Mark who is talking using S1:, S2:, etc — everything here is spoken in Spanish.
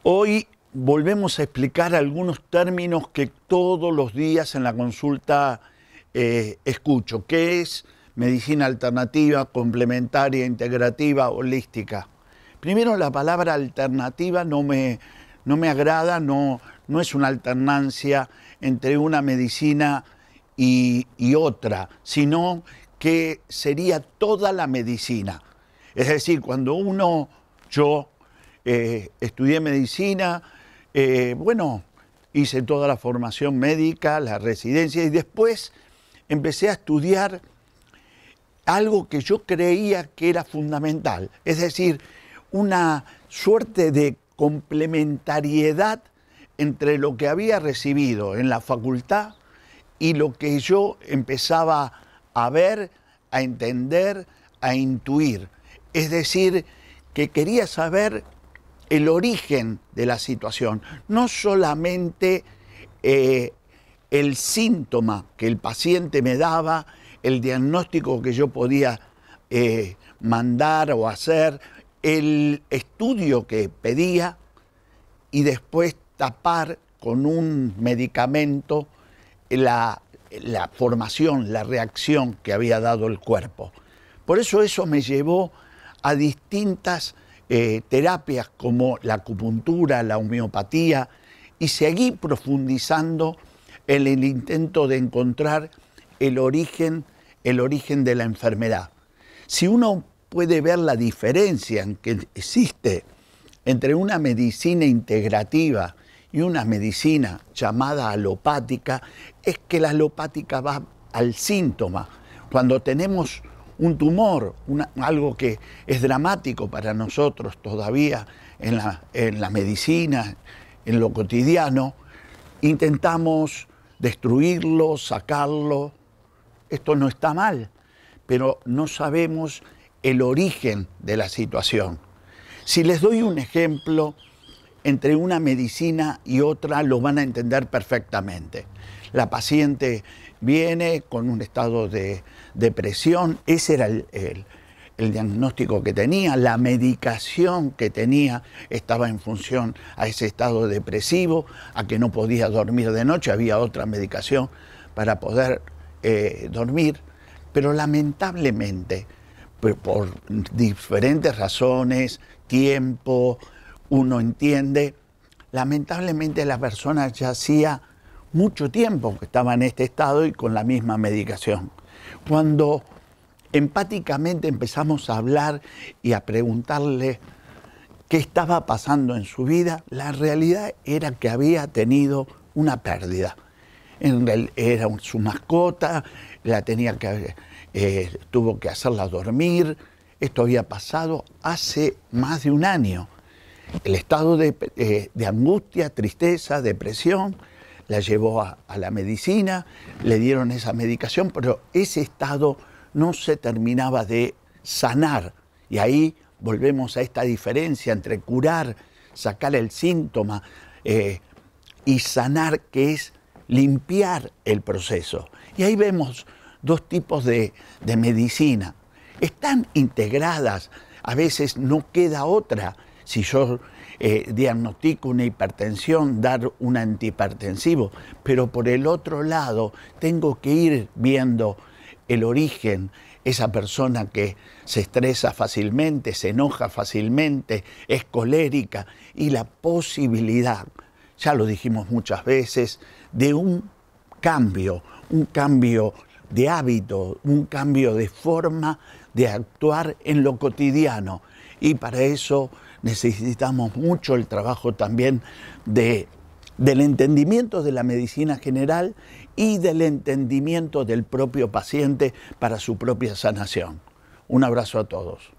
S1: Hoy volvemos a explicar algunos términos que todos los días en la consulta escucho. ¿Qué es medicina alternativa, complementaria, integrativa, holística? Primero, la palabra alternativa no me agrada, no es una alternancia entre una medicina y otra, sino que sería toda la medicina. Es decir, cuando yo estudié medicina, hice toda la formación médica, la residencia, y después empecé a estudiar algo que yo creía que era fundamental, es decir, una suerte de complementariedad entre lo que había recibido en la facultad y lo que yo empezaba a ver, a entender, a intuir. Es decir, que quería saber el origen de la situación, no solamente el síntoma que el paciente me daba, el diagnóstico que yo podía mandar o hacer, el estudio que pedía y después tapar con un medicamento la formación, la reacción que había dado el cuerpo. Por eso me llevó a distintas terapias como la acupuntura, la homeopatía, y seguí profundizando en el intento de encontrar el origen de la enfermedad. Si uno puede ver la diferencia que existe entre una medicina integrativa y una medicina llamada alopática, es que la alopática va al síntoma. Cuando tenemos un tumor, algo que es dramático para nosotros todavía en la medicina, en lo cotidiano, intentamos destruirlo, sacarlo. Esto no está mal, pero no sabemos el origen de la situación. Si les doy un ejemplo, entre una medicina y otra lo van a entender perfectamente. La paciente viene con un estado de depresión, ese era el diagnóstico que tenía, la medicación que tenía estaba en función a ese estado depresivo, a que no podía dormir de noche, había otra medicación para poder dormir, pero lamentablemente, por diferentes razones, tiempo, uno entiende, lamentablemente la persona ya hacía mucho tiempo que estaba en este estado y con la misma medicación. Cuando empáticamente empezamos a hablar y a preguntarle qué estaba pasando en su vida, la realidad era que había tenido una pérdida. Era su mascota, tuvo que hacerla dormir. Esto había pasado hace más de un año. El estado de angustia, tristeza, depresión, la llevó a la medicina, le dieron esa medicación, pero ese estado no se terminaba de sanar. Y ahí volvemos a esta diferencia entre curar, sacar el síntoma y sanar, que es limpiar el proceso. Y ahí vemos dos tipos de medicina. Están integradas, a veces no queda otra. Si yo diagnostico una hipertensión, dar un antihipertensivo, pero por el otro lado tengo que ir viendo el origen, esa persona que se estresa fácilmente, se enoja fácilmente, es colérica, y la posibilidad, ya lo dijimos muchas veces, de un cambio de hábito, un cambio de forma de actuar en lo cotidiano. Y para eso necesitamos mucho el trabajo también del entendimiento de la medicina general y del entendimiento del propio paciente para su propia sanación. Un abrazo a todos.